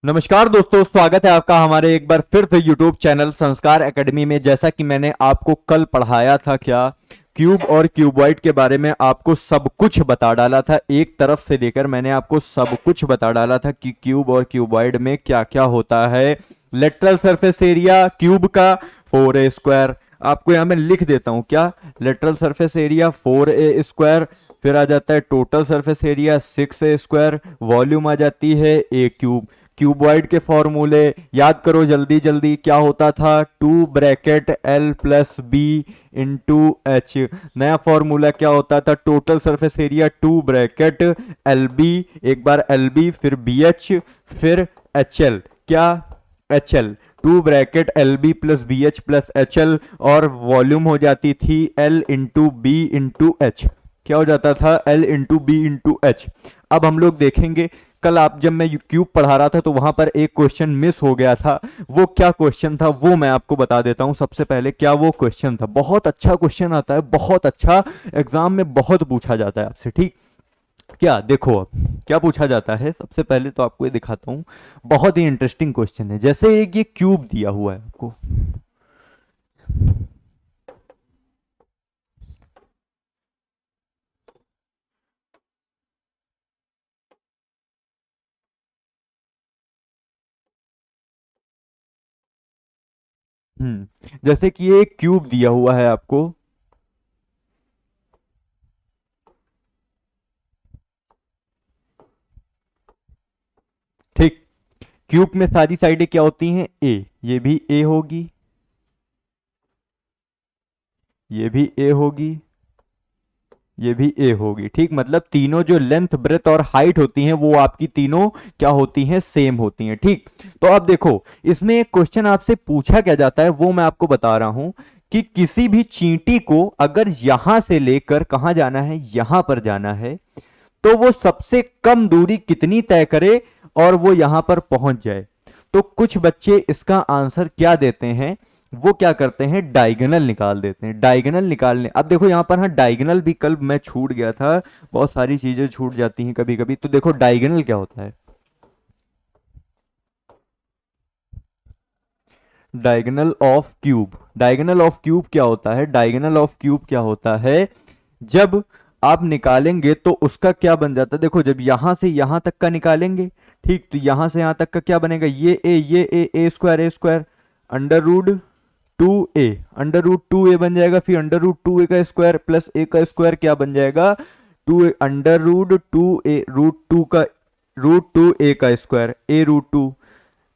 नमस्कार दोस्तों, स्वागत है आपका हमारे एक बार फिर से यूट्यूब चैनल संस्कार एकेडमी में। जैसा कि मैंने आपको कल पढ़ाया था, क्या क्यूब और क्यूबॉइड के बारे में आपको सब कुछ बता डाला था। एक तरफ से लेकर मैंने आपको सब कुछ बता डाला था कि क्यूब और क्यूबॉइड में क्या क्या होता है। लेटरल सरफेस एरिया क्यूब का 4a²। आपको यहाँ मैं लिख देता हूँ, क्या लेटरल सरफेस एरिया 4a²। फिर आ जाता है total surface area 6a²। Volume आ जाती है ए क्यूब। क्यूबॉइड के फॉर्मूले याद करो जल्दी जल्दी, क्या होता था, 2 ब्रैकेट L+B इंटू एच। नया फॉर्मूला क्या होता था, total surface area 2 bracket LB, एक बार LB फिर BH फिर HL, क्या HL, 2 ब्रैकेट LB+BH+HL। और वॉल्यूम हो जाती थी L×B×H। क्या हो जाता था, L×B×H। अब हम लोग देखेंगे, कल आप जब मैं क्यूब पढ़ा रहा था तो वहां पर एक क्वेश्चन मिस हो गया था। वो क्या क्वेश्चन था वो मैं आपको बता देता हूं। सबसे पहले क्या वो क्वेश्चन था, बहुत अच्छा क्वेश्चन आता है, बहुत अच्छा, एग्जाम में बहुत पूछा जाता है आपसे। ठीक, क्या देखो अब क्या पूछा जाता है। सबसे पहले तो आपको ये दिखाता हूं, बहुत ही इंटरेस्टिंग क्वेश्चन है। जैसे एक ये क्यूब दिया हुआ है आपको, जैसे कि ये क्यूब दिया हुआ है आपको, ठीक। क्यूब में सारी साइडें क्या होती हैं, ए। ये भी ए होगी, ये भी ए होगी, ये भी ए होगी। ठीक, मतलब तीनों जो लेंथ ब्रेथ और हाइट होती हैं वो आपकी तीनों क्या होती हैं, सेम होती हैं। ठीक, तो अब देखो इसमें एक क्वेश्चन आपसे पूछा क्या जाता है वो मैं आपको बता रहा हूं कि किसी भी चींटी को अगर यहां से लेकर कहां जाना है, यहां पर जाना है, तो वो सबसे कम दूरी कितनी तय करे और वो यहां पर पहुंच जाए। तो कुछ बच्चे इसका आंसर क्या देते हैं, वो क्या करते हैं, डायगोनल निकाल देते हैं। डायगोनल निकालने, अब देखो यहां पर, हाँ डायगोनल भी कल मैं छूट गया था, बहुत सारी चीजें छूट जाती हैं कभी कभी। तो देखो डायगोनल क्या होता है, diagonal of cube. Diagonal of cube क्या होता है, डायगोनल ऑफ क्यूब क्या होता है, जब आप निकालेंगे तो उसका क्या बन जाता है। देखो जब यहां से यहां तक का निकालेंगे, ठीक, तो यहां से यहां तक का क्या बनेगा, ये a square under root 2a, under root 2a बन जाएगा। फिर अंडर रूट 2a का स्क्वायर प्लस ए का स्क्वायर क्या बन जाएगा, 2 अंडर रूट 2a का स्क्वायर a√2,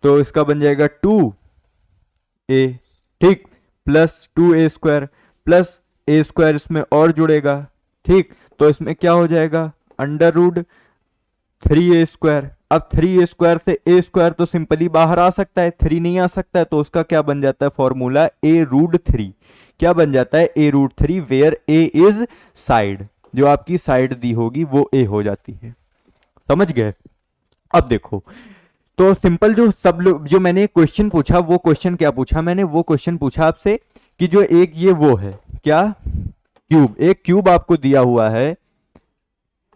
तो इसका बन जाएगा 2a। ठीक, प्लस 2a² प्लस a² इसमें और जुड़ेगा। ठीक, तो इसमें क्या हो जाएगा, अंडर रूट 3a²। अब 3a² से a² तो सिंपली बाहर आ सकता है, 3 नहीं आ सकता है, तो उसका क्या बन जाता है फॉर्मूला, a√3। क्या बन जाता है, a√3, where a is side. जो आपकी साइड दी होगी वो a हो जाती है। समझ गए। अब देखो, तो सिंपल जो सब लोग, जो मैंने क्वेश्चन पूछा वो क्वेश्चन क्या पूछा मैंने, वो क्वेश्चन पूछा आपसे कि जो एक ये वो है, क्या क्यूब, एक क्यूब आपको दिया हुआ है,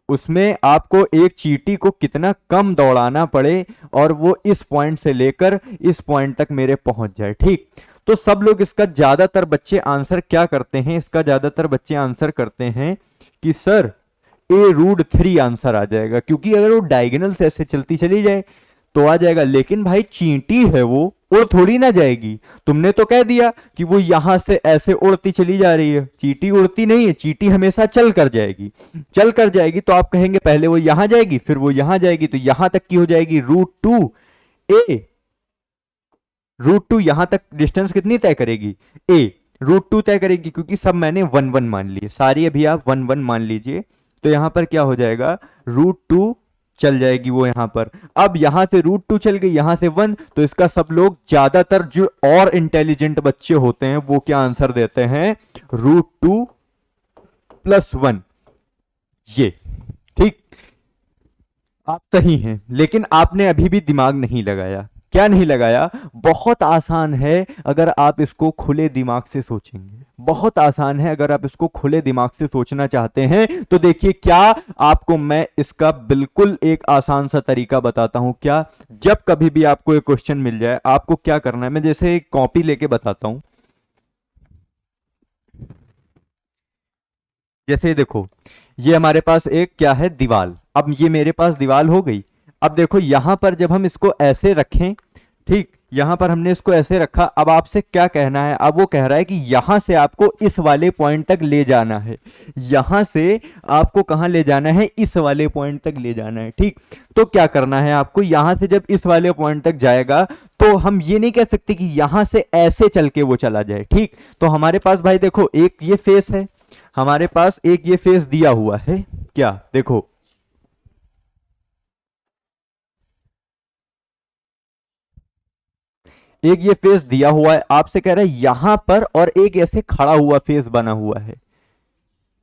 उसमें आपको एक चींटी को कितना कम दौड़ाना पड़े और वो इस पॉइंट से लेकर इस पॉइंट तक मेरे पहुंच जाए। ठीक, तो सब लोग इसका ज्यादातर बच्चे आंसर क्या करते हैं, इसका ज्यादातर बच्चे आंसर करते हैं कि सर a√3 आंसर आ जाएगा, क्योंकि अगर वो डायगोनल से ऐसे चलती चली जाए तो आ जाएगा। लेकिन भाई चींटी है, वो उड़ थोड़ी ना जाएगी। तुमने तो कह दिया कि वो यहां से ऐसे उड़ती चली जा रही है, चींटी उड़ती नहीं है, चींटी हमेशा चल कर जाएगी। चल कर जाएगी तो आप कहेंगे पहले वो यहां जाएगी फिर वो यहां जाएगी, तो यहां तक की हो जाएगी √2a। √2 यहां तक डिस्टेंस कितनी तय करेगी, a√2 तय करेगी, क्योंकि सब मैंने 1 1 मान लिए, सारी अभी आप 1 1 मान लीजिए। तो यहां पर क्या हो जाएगा, √2 चल जाएगी वो यहां पर। अब यहां से √2 चल गई, यहां से 1, तो इसका सब लोग ज्यादातर जो और इंटेलिजेंट बच्चे होते हैं वो क्या आंसर देते हैं, √2 + 1, ये। ठीक, आप सही हैं, लेकिन आपने अभी भी दिमाग नहीं लगाया। क्या नहीं लगाया? बहुत आसान है अगर आप इसको खुले दिमाग से सोचेंगे, बहुत आसान है अगर आप इसको खुले दिमाग से सोचना चाहते हैं। तो देखिए क्या, आपको मैं इसका बिल्कुल एक आसान सा तरीका बताता हूं। क्या, जब कभी भी आपको एक क्वेश्चन मिल जाए, आपको क्या करना है, मैं जैसे एक कॉपी लेके बताता हूं। जैसे देखो, ये हमारे पास एक क्या है, दीवाल। अब ये मेरे पास दीवाल हो गई। अब देखो यहां पर जब हम इसको ऐसे रखें, ठीक, यहां पर हमने इसको ऐसे रखा। अब आपसे क्या कहना है? अब वो कह रहा है कि यहां से आपको इस वाले पॉइंट तक ले जाना है। यहां से आपको कहां ले जाना है? इस वाले पॉइंट तक ले जाना है, ठीक। तो क्या करना है आपको? यहां से जब इस वाले पॉइंट तक जाएगा, तो हम ये नहीं कह सकते कि यहां से ऐसे चल के वो चला जाए, ठीक। तो हमारे पास भाई देखो एक ये फेस है, हमारे पास एक ये फेस दिया हुआ है। क्या देखो, एक ये फेस दिया हुआ है, आपसे कह रहा है यहां पर, और एक ऐसे खड़ा हुआ फेस बना हुआ है,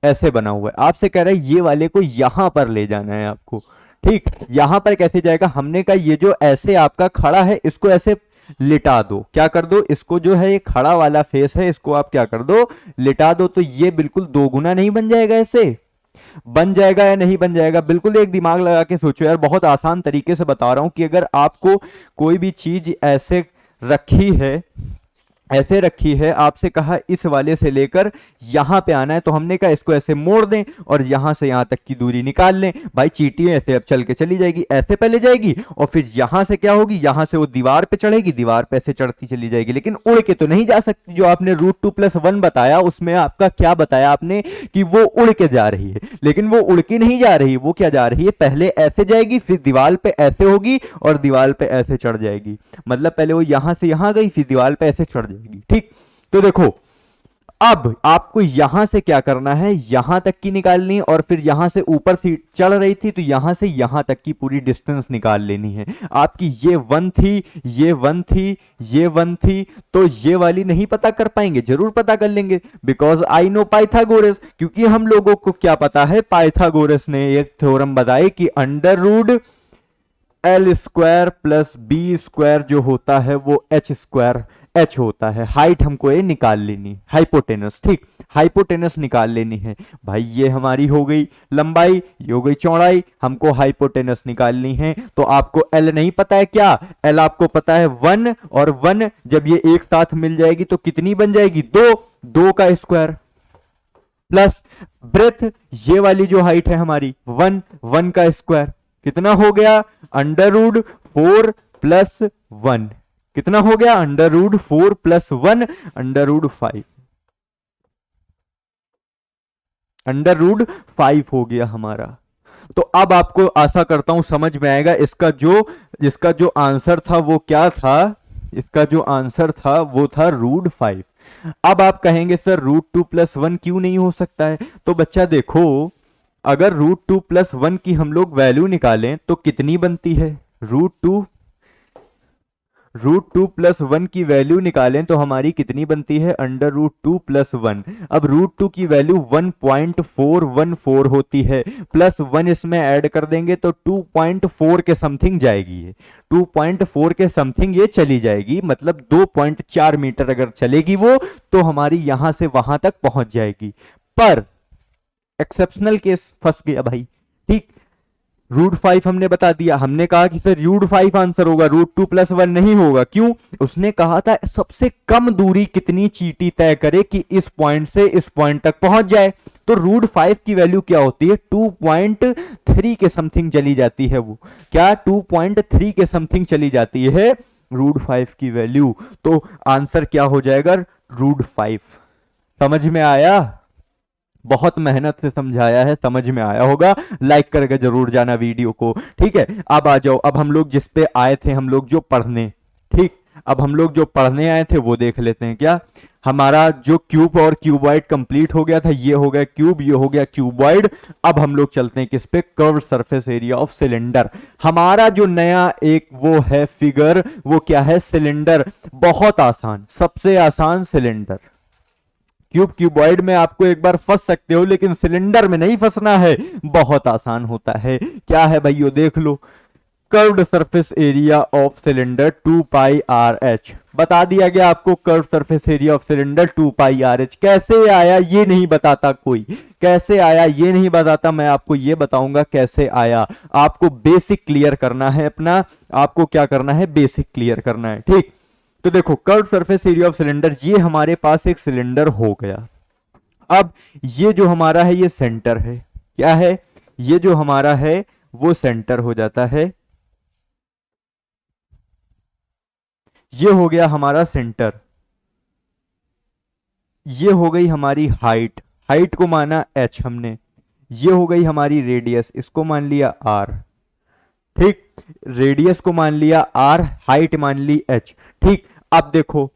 ऐसे बना हुआ है। आपसे कह रहा है ये वाले को यहां पर ले जाना है आपको, ठीक। यहां पर कैसे जाएगा? हमने कहा ये जो ऐसे आपका खड़ा है, इसको ऐसे लिटा दो। क्या कर दो? इसको जो है ये खड़ा वाला फेस है, इसको आप क्या कर दो? लिटा दो। तो ये बिल्कुल दो गुना नहीं बन जाएगा? ऐसे बन जाएगा या नहीं बन जाएगा? बिल्कुल एक दिमाग लगा के सोचो यार, बहुत आसान तरीके से बता रहा हूं कि अगर आपको कोई भी चीज ऐसे रखी है, ऐसे रखी है, आपसे कहा इस वाले से लेकर यहां पे आना है, तो हमने कहा इसको ऐसे मोड़ दें और यहां से यहां तक की दूरी निकाल लें। भाई चींटी ऐसे अब चल के चली जाएगी, ऐसे पहले जाएगी और फिर यहां से क्या होगी? यहां से वो दीवार पे चढ़ेगी, दीवार पे ऐसे चढ़ती चली जाएगी, लेकिन उड़ के तो नहीं जा सकती। जो आपने √2+1 बताया, उसमें आपका क्या बताया आपने? कि वो उड़ के जा रही है, लेकिन वो उड़ के नहीं जा रही। वो क्या जा रही है? पहले ऐसे जाएगी, फिर दीवार पे ऐसे होगी और दीवार पे ऐसे चढ़ जाएगी। मतलब पहले वो यहां से यहां गई, फिर दीवार पे ऐसे चढ़ जाएगी, ठीक। तो देखो अब आपको यहां से क्या करना है? यहां तक की निकालनी, और फिर यहां से ऊपर से चढ़ रही थी, तो यहां से यहां तक की पूरी डिस्टेंस निकाल लेनी है आपकी। ये 1 थी, ये 1 थी, ये 1 थी, तो ये वाली नहीं पता कर पाएंगे? जरूर पता कर लेंगे, बिकॉज आई नो पाइथागोरस। क्योंकि हम लोगों को क्या पता है? पाइथागोरस ने एक थ्योरम बताई कि √L² + B² जो होता है वो H² होता है। हाइट हमको ये निकाल लेनी, हाइपोटेनस, ठीक, हाइपोटेनस निकाल लेनी है। भाई ये हमारी हो गई लंबाई, ये हो गई चौड़ाई, हमको हाइपोटेनस निकालनी है। तो आपको L नहीं पता है क्या? L आपको पता है 1, और 1 जब ये एक साथ मिल जाएगी तो कितनी बन जाएगी? 2, 2 का स्क्वायर प्लस ब्रेथ, ये वाली जो हाइट है हमारी 1, 1 का स्क्वायर कितना हो गया? √4+1 कितना हो गया? √4+1 √5, √5 हो गया हमारा। तो अब आपको आशा करता हूं समझ में आएगा इसका जो आंसर था वो क्या था? इसका जो आंसर था वो था √5। अब आप कहेंगे सर √2+1 क्यों नहीं हो सकता है? तो बच्चा देखो, अगर √2+1 की हम लोग वैल्यू निकालें तो कितनी बनती है? √2+1 की वैल्यू निकालें तो हमारी कितनी बनती है? √2+1। अब √2 की वैल्यू 1.414 होती है, प्लस 1 इसमें ऐड कर देंगे तो 2.4 के समथिंग जाएगी। ये 2.4 के समथिंग ये चली जाएगी, मतलब 2.4 मीटर अगर चलेगी वो, तो हमारी यहां से वहां तक पहुंच जाएगी। पर एक्सेप्शनल केस फंस गया भाई, ठीक। √5 हमने बता दिया, हमने कहा कि सर √5 आंसर होगा, √2+1 नहीं होगा। क्यों? उसने कहा था सबसे कम दूरी कितनी चींटी तय करे कि इस पॉइंट से इस पॉइंट तक पहुंच जाए। तो √5 की वैल्यू क्या होती है? 2.3 के समथिंग चली जाती है वो। क्या? 2.3 के समथिंग चली जाती है √5 की वैल्यू। तो आंसर क्या हो जाएगा? √5। समझ में आया? बहुत मेहनत से समझाया है, समझ में आया होगा। लाइक करके जरूर जाना वीडियो को, ठीक है। अब आ जाओ, अब हम लोग जिस पे आए थे, हम लोग जो पढ़ने, ठीक, अब हम लोग जो पढ़ने आए थे वो देख लेते हैं। क्या हमारा जो क्यूब और क्यूबॉइड कंप्लीट हो गया था, ये हो गया क्यूब, ये हो गया क्यूबॉइड। अब हम लोग चलते हैं किस पे? Curve surface area of cylinder. हमारा जो नया एक वो है फिगर, वो क्या है? सिलेंडर। बहुत आसान, सबसे आसान सिलेंडर। क्यूबॉइड में आपको एक बार फंस सकते हो, लेकिन सिलेंडर में नहीं फंसना है, बहुत आसान होता है। क्या है भाइयों? देख लो, curved surface area of cylinder 2 pi r h. बता दिया गया आपको curved surface area of cylinder 2 pi r h. कैसे आया ये नहीं बताता कोई, कैसे आया ये नहीं बताता, मैं आपको ये बताऊंगा कैसे आया। आपको बेसिक क्लियर करना है अपना, आपको क्या करना है, बेसिक क्लियर करना है, ठीक। तो देखो curved surface area of cylinder, ये हमारे पास एक सिलेंडर हो गया। अब ये जो हमारा है ये सेंटर है, क्या है, ये जो हमारा है वो सेंटर हो जाता है, ये हो गया हमारा सेंटर। ये हो गई हमारी हाइट, हाइट को माना h हमने, ये हो गई हमारी रेडियस, इसको मान लिया r, ठीक, रेडियस को मान लिया r, हाइट मान ली h, ठीक। अब देखो,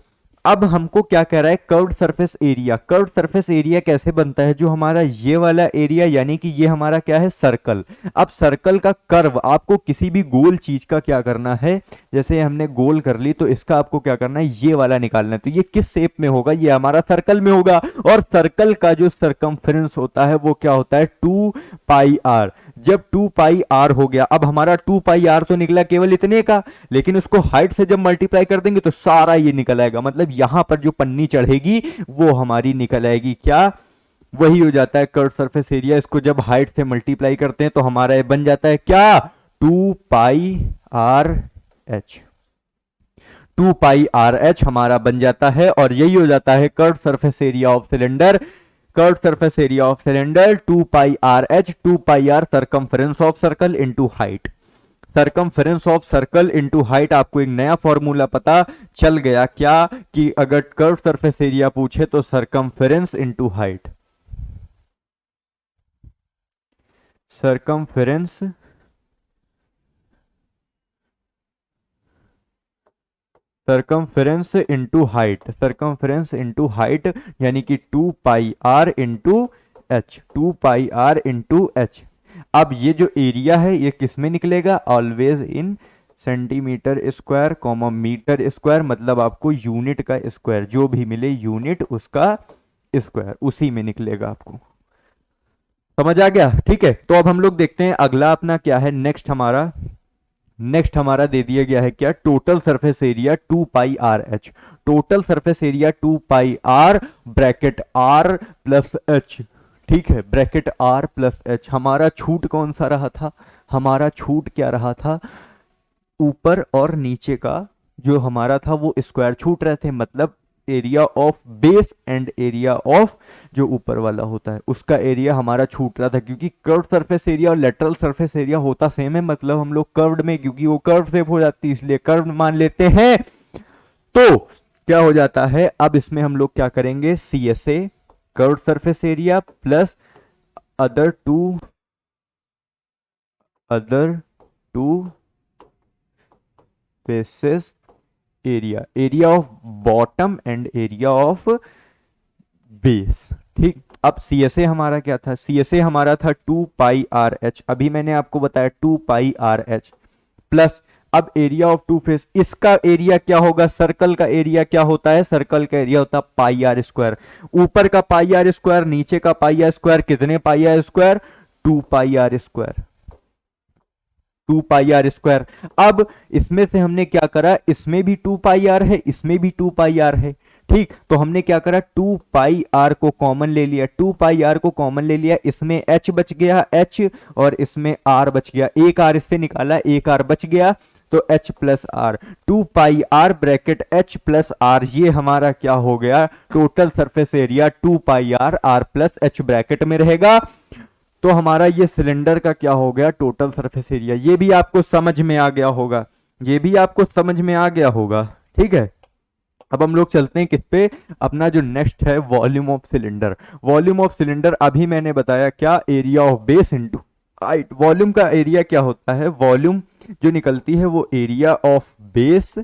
अब हमको क्या कह रहा है, curved surface area. Curved surface area कैसे बनता है, जो हमारा ये वाला एरिया, यानी कि ये हमारा क्या है, सर्कल। अब सर्कल का कर्व आपको किसी भी गोल चीज का क्या करना है, जैसे हमने गोल कर ली तो इसका आपको क्या करना है, ये वाला निकालना है। तो ये किस शेप में होगा, ये हमारा सर्कल में होगा, और सर्कल का जो सरकमफ्रेंस होता है वो क्या होता है, 2 पाई आर। जब 2 पाई आर हो गया, अब हमारा 2 पाई आर तो निकला केवल इतने का, लेकिन उसको हाइट से जब मल्टीप्लाई कर देंगे तो सारा ये निकल आएगा, मतलब यहां पर जो पन्नी चढ़ेगी वो हमारी निकल आएगी, क्या, वही हो जाता है कर्व सरफेस एरिया। इसको जब हाइट से मल्टीप्लाई करते हैं तो हमारा ये बन जाता है क्या, 2 pi r h. 2 pi r h हमारा बन जाता है, और यही हो जाता है curve surface area of cylinder. Curve surface area of cylinder 2 pi r h, 2 pi r circumference of circle into height. Circumference of circle into height, आपको एक नया फॉर्मूला पता चल गया क्या, कि अगर कर्व सरफेस एरिया पूछे तो circumference into height, circumference circumference into height, circumference into height, यानी कि 2 pi r into h, 2 pi r into h. अब ये जो एरिया है ये किस में निकलेगा, always in centimetre square comma metre square, मतलब आपको यूनिट का स्क्वायर, जो भी मिले यूनिट उसका स्क्वायर, उसी में निकलेगा आपको। समझ आ गया, ठीक है। तो अब हम लोग देखते हैं अगला अपना क्या है, नेक्स्ट हमारा दे दिया गया है क्या, total surface area 2 pi r h. Total surface area 2 pi r bracket r plus h, ठीक है, ब्रैकेट आर प्लस एच। हमारा छूट कौन सा रहा था, हमारा छूट क्या रहा था, ऊपर और नीचे का जो हमारा था वो स्क्वायर छूट रहे थे, मतलब area of base and area of जो ऊपर वाला होता है उसका एरिया हमारा छूट रहा था, क्योंकि कर्व सरफेस एरिया और लेटरल सरफेस एरिया होता सेम है, मतलब हम लोग कर्व्ड में, क्योंकि वो कर्व शेप हो जाती है इसलिए कर्व मान लेते हैं। तो क्या हो जाता है, अब इसमें हम लोग क्या करेंगे, C S A curve surface area plus other two basis area, area of bottom and area of base, ठीक। अब सी एस ए हमारा क्या था, सी एस ए हमारा था 2 पाई आर एच, अभी मैंने आपको बताया 2 पाई आर एच प्लस, अब एरिया ऑफ टू फेस, इसका एरिया क्या होगा, सर्कल का एरिया क्या होता है, सर्कल का एरिया होता है पाई आर स्क्वायर, ऊपर का पाई आर स्क्वायर नीचे का पाई आर स्क्वायर, कितने pi r square, 2 pi r square, 2 pi r square. अब इसमें से हमने क्या करा, इसमें भी 2 पाई आर है, इसमें भी 2 पाई आर है, ठीक। तो हमने क्या करा, 2 पाई आर को कॉमन ले लिया, 2 पाई आर को कॉमन ले लिया, इसमें h बच गया h, और इसमें r बच गया, एक r इससे निकाला, एक r बच गया, तो h plus r, 2 pi r bracket h plus r, ये हमारा क्या हो गया, total surface area 2 pi r, r plus h bracket में रहेगा। तो हमारा ये सिलेंडर का क्या हो गया, टोटल सरफेस एरिया। ये भी आपको समझ में आ गया होगा, ये भी आपको समझ में आ गया होगा, ठीक है। अब हम लोग चलते हैं किस पे, अपना जो नेक्स्ट है volume of cylinder. Volume of cylinder अभी मैंने बताया क्या, area of base into height. Volume का एरिया क्या होता है, वॉल्यूम जो निकलती है वो area of base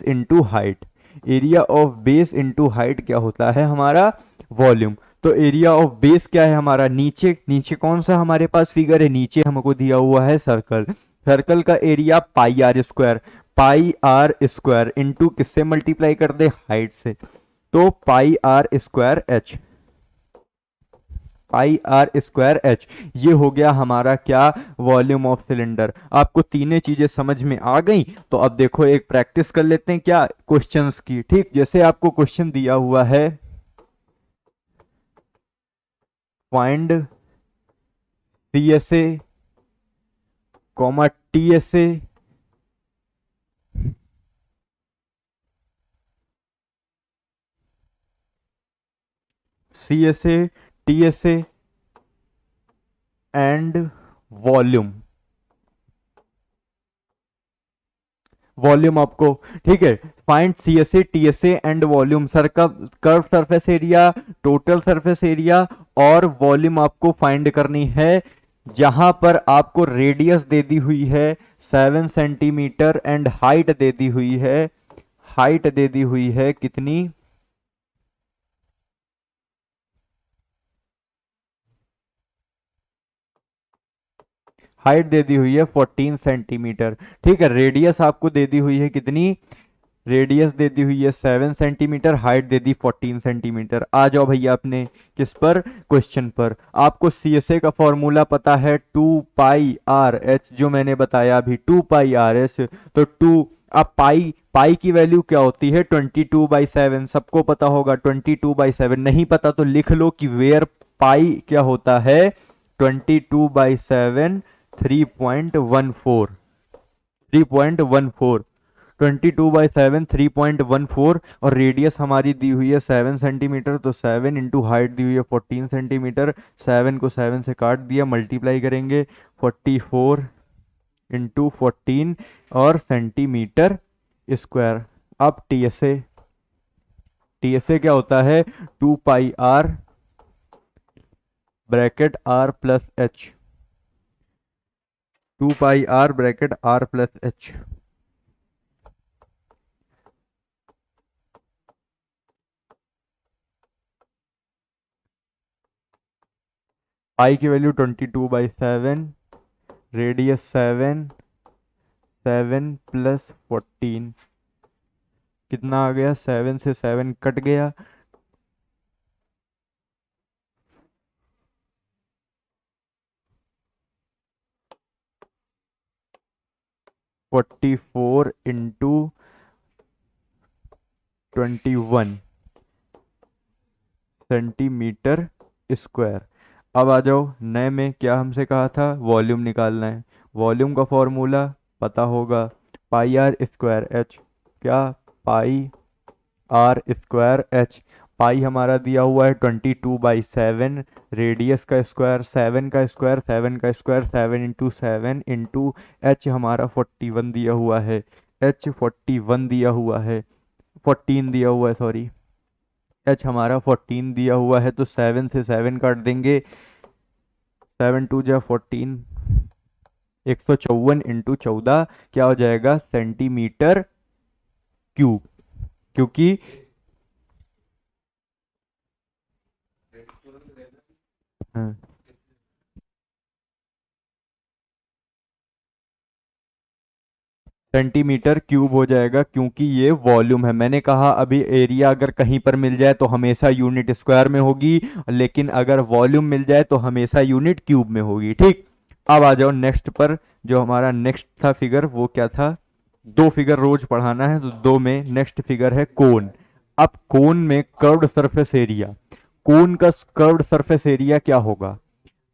into height, area of base into height क्या होता है हमारा वॉल्यूम। तो एरिया ऑफ बेस क्या है हमारा, नीचे कौन सा हमारे पास फिगर है, नीचे हमको दिया हुआ है सर्कल, सर्कल का area pi r square into किससे मल्टीप्लाई कर दे, हाइट से, तो pi r square h, pi r square h. ये हो गया हमारा क्या, वॉल्यूम ऑफ सिलेंडर। आपको तीनों चीजें समझ में आ गई। तो अब देखो एक प्रैक्टिस कर लेते हैं क्या, क्वेश्चंस की। ठीक, जैसे आपको क्वेश्चन दिया हुआ है, find C S A comma T S A C S A T S A and volume. Volume आपको, ठीक है, find C S A T S A and volume. Sir का curve surface area, total surface area और volume आपको find करनी है। जहां पर आपको रेडियस दे दी हुई है 7 सेंटीमीटर एंड हाइट दे दी हुई है, हाइट दे दी हुई है कितनी, हाइट दे दी हुई है 14 सेंटीमीटर। ठीक है, रेडियस आपको दे दी हुई है कितनी, रेडियस दे दी हुई है 7 सेंटीमीटर, हाइट दे दी 14 सेंटीमीटर। आ जाओ भैया अपने किस पर, क्वेश्चन पर। आपको सी एस ए का फॉर्मूला पता है 2 पाई आर एच, जो मैंने बताया अभी 2 पाई आर एच। तो अब पाई पाई की वैल्यू क्या होती है 22/7, सबको पता होगा 22/7। नहीं पता तो लिख लो कि वेयर पाई क्या होता है 22/7, 3.14, 3.14, 22/7 3.14। और रेडियस हमारी दी हुई है 7 सेंटीमीटर, तो 7 इंटू हाइट दी हुई है 14 सेंटीमीटर। 7 को 7 से काट दिया, मल्टीप्लाई करेंगे 44 इंटू 14 और सेंटीमीटर स्क्वायर। अब टी एस ए क्या होता है 2 pi r bracket r plus h, 2 pi r bracket r plus h. Pi की वैल्यू 22/7, रेडियस 7, 7 + 14 कितना आ गया, 7 से 7 कट गया, 44 × 21 सेंटीमीटर स्क्वायर। अब आ जाओ नए में, क्या हमसे कहा था, वॉल्यूम निकालना है। वॉल्यूम का फॉर्मूला पता होगा, पाई आर स्क्वायर एच। क्या, pi r square h. Pi हमारा दिया हुआ है 22/7, रेडियस का स्क्वायर 7 का स्क्वायर, 7 का स्क्वायर 7 × 7 इंटू एच हमारा 41 दिया हुआ है, एच 41 दिया हुआ है, 14 दिया हुआ है सॉरी, एच हमारा 14 दिया हुआ है। तो 7 से 7 काट देंगे, 7 × 2 = 14, 154 × 14 क्या हो जाएगा, सेंटीमीटर क्यूब। क्योंकि हाँ, सेंटीमीटर क्यूब हो जाएगा, क्योंकि ये वॉल्यूम है। मैंने कहा अभी एरिया अगर कहीं पर मिल जाए तो हमेशा यूनिट स्क्वायर में होगी, लेकिन अगर वॉल्यूम मिल जाए तो हमेशा यूनिट क्यूब में होगी। ठीक, अब आ जाओ नेक्स्ट पर। जो हमारा नेक्स्ट था फिगर वो क्या था, दो फिगर रोज पढ़ाना है, तो दो में नेक्स्ट फिगर है कोन। अब कोन में कर्व्ड सरफेस एरिया, कोन का कर्व्ड सरफेस एरिया क्या होगा।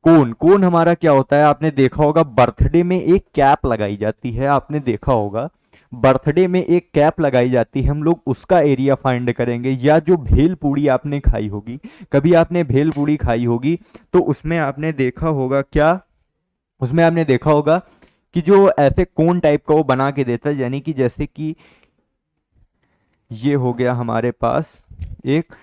कोन, कोन हमारा क्या होता है, आपने देखा होगा बर्थडे में एक कैप लगाई जाती है, आपने देखा होगा बर्थडे में एक कैप लगाई जाती है, हम लोग उसका एरिया फाइंड करेंगे। या जो भेल पूड़ी आपने खाई होगी, कभी आपने भेल पूड़ी खाई होगी, तो उसमें आपने देखा होगा क्या, उसमें आपने देखा होगा कि जो ऐसे कोन टाइप का वो बना के देता है, यानी कि जैसे कि ये हो गया हमारे पास एक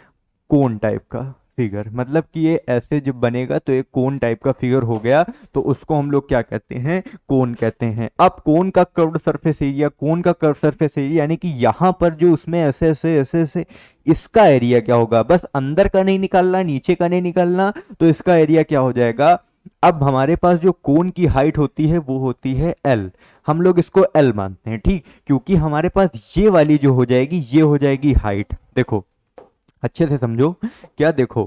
कोन टाइप का फिगर, मतलब कि ये ऐसे जब बनेगा तो एक कोन टाइप का फिगर हो गया, तो उसको हम लोग क्या कहते हैं, कोन कहते हैं। अब कोन का कर्व्ड सरफेस एरिया, कोन का कर्व सरफेस एरिया यानी कि यहां पर जो उसमें ऐसे ऐसे ऐसे ऐसे, इसका एरिया क्या होगा, बस अंदर का नहीं निकालना, नीचे का नहीं निकालना, तो इसका एरिया क्या हो जाएगा। अब हमारे पास जो कोन की हाइट होती है वो होती है एल, हम लोग इसको एल मानते हैं। ठीक, क्योंकि हमारे पास ये वाली जो हो जाएगी ये हो जाएगी हाइट। देखो अच्छे से समझो, क्या देखो,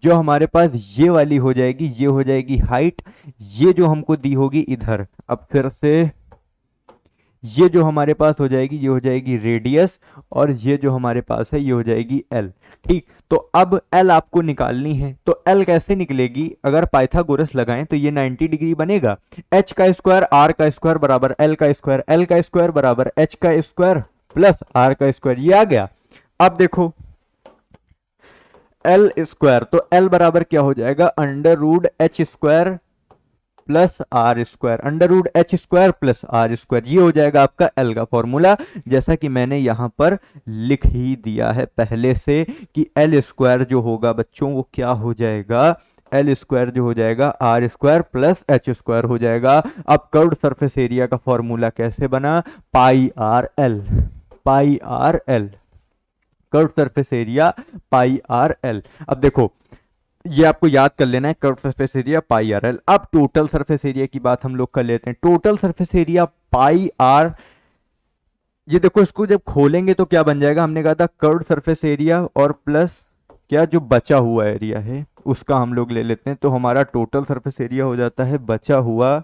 जो हमारे पास ये वाली हो जाएगी, ये हो जाएगी हाइट, ये जो हमको दी होगी इधर, अब फिर से ये जो हमारे पास हो जाएगी ये हो जाएगी रेडियस, और ये जो हमारे पास है ये हो जाएगी एल। ठीक, तो अब एल आपको निकालनी है, तो एल कैसे निकलेगी, अगर पाइथागोरस लगाएं तो ये 90 डिग्री बनेगा। एच का स्क्वायर आर का स्क्वायर बराबर एल का स्क्वायर, एल का स्क्वायर बराबर एच का स्क्वायर प्लस आर का स्क्वायर, ये आ गया। अब देखो एल स्क्वायर, तो एल बराबर क्या हो जाएगा, under root h square plus r square, under root h square plus r square, ये हो जाएगा आपका एल का फॉर्मूला, जैसा कि मैंने यहां पर लिख ही दिया है पहले से कि एल स्क्वायर जो होगा बच्चों वो क्या हो जाएगा, एल स्क्वायर जो हो जाएगा r square plus h square हो जाएगा। अब कर्व्ड सरफेस एरिया का फॉर्मूला कैसे बना, pi r l, pi r l, curve surface area pi r l. अब देखो ये आपको याद कर लेना है, curve surface area pi r l. अब टोटल सरफेस एरिया की बात हम लोग कर लेते हैं, total surface area pi r, ये देखो इसको जब खोलेंगे तो क्या बन जाएगा, हमने कहा था कर्व सरफेस एरिया और प्लस क्या जो बचा हुआ एरिया है उसका हम लोग ले लेते हैं, तो हमारा टोटल सरफेस एरिया हो जाता है बचा हुआ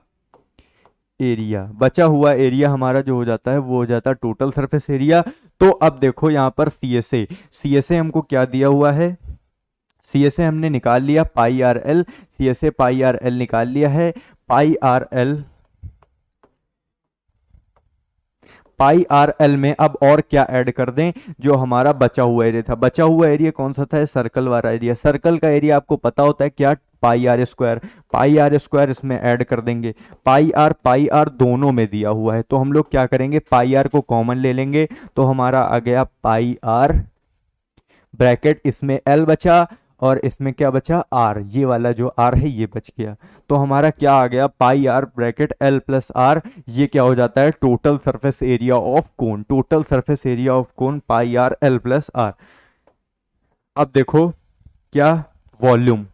एरिया, बचा हुआ एरिया हमारा जो हो जाता है वो हो जाता है टोटल सरफेस एरिया। तो अब देखो यहां पर सीएसए, सीएसए हमको क्या दिया हुआ है, सीएसए हमने निकाल लिया पाई आर एल, सीएसए पाई आर एल निकाल लिया है, पाई r l, pi r L में अब और क्या ऐड कर दें, जो हमारा बचा हुआ एरिया था, बचा हुआ एरिया कौन सा था, सर्कल वाला एरिया, सर्कल का एरिया आपको पता होता है क्या, pi r square, pi r square इसमें ऐड कर देंगे, पाई आर दोनों में दिया हुआ है, तो हम लोग क्या करेंगे पाई आर को कॉमन ले लेंगे, तो हमारा आ गया पाई आर, ब्रैकेट इसमें एल बचा और इसमें क्या बचा आर, ये वाला जो आर है ये बच गया, तो हमारा क्या आ गया pi r bracket l plus r, ये क्या हो जाता है total surface area of cone, total surface area of cone pi r l plus r. अब देखो क्या वॉल्यूम,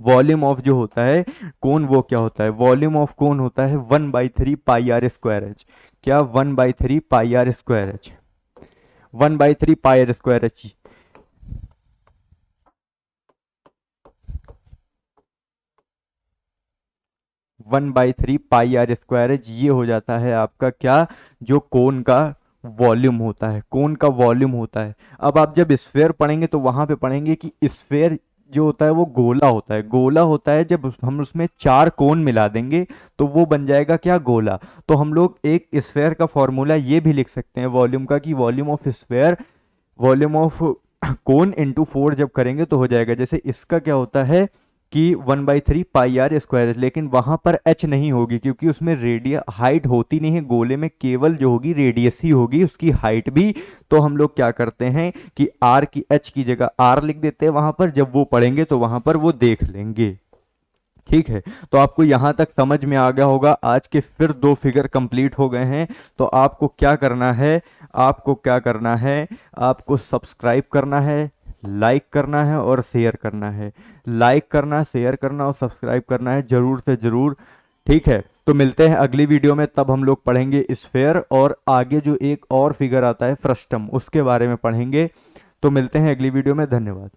वॉल्यूम ऑफ जो होता है कोन वो क्या होता है, वॉल्यूम ऑफ कोन होता है 1/3 पाई आर स्क्वायर एच, क्या 1/3 pi r square h, 1/3 pi r square h, 1/3 pi r square h, ये हो जाता है आपका क्या, जो कोन का वॉल्यूम होता है, कोन का वॉल्यूम होता है। अब आप जब स्फेयर पढ़ेंगे तो वहां पे पढ़ेंगे कि स्फेयर जो होता है वो गोला होता है, गोला होता है जब हम उसमें 4 कोन मिला देंगे तो वो बन जाएगा क्या, गोला। तो हम लोग एक स्फेयर का फॉर्मूला ये भी लिख सकते हैं वॉल्यूम का, कि volume of sphere, volume of cone into 4 जब करेंगे तो हो जाएगा, जैसे इसका क्या होता है कि 1/3 पाई आर स्क्वायर, लेकिन वहां पर एच नहीं होगी क्योंकि उसमें रेडियस हाइट होती नहीं है, गोले में केवल जो होगी रेडियस ही होगी, उसकी हाइट भी। तो हम लोग क्या करते हैं कि आर की एच की जगह आर लिख देते हैं वहां पर, जब वो पढ़ेंगे तो वहां पर वो देख लेंगे। ठीक है, तो आपको यहां तक समझ में आ गया होगा, आज के फिर 2 फिगर कंप्लीट हो गए हैं। तो आपको क्या करना है, आपको क्या करना है, आपको सब्सक्राइब करना है, लाइक करना है और शेयर करना है, लाइक करना, शेयर करना और सब्सक्राइब करना है जरूर से जरूर। ठीक है, तो मिलते हैं अगली वीडियो में, तब हम लोग पढ़ेंगे स्फेयर और आगे जो एक और फिगर आता है फ्रस्टम उसके बारे में पढ़ेंगे। तो मिलते हैं अगली वीडियो में, धन्यवाद।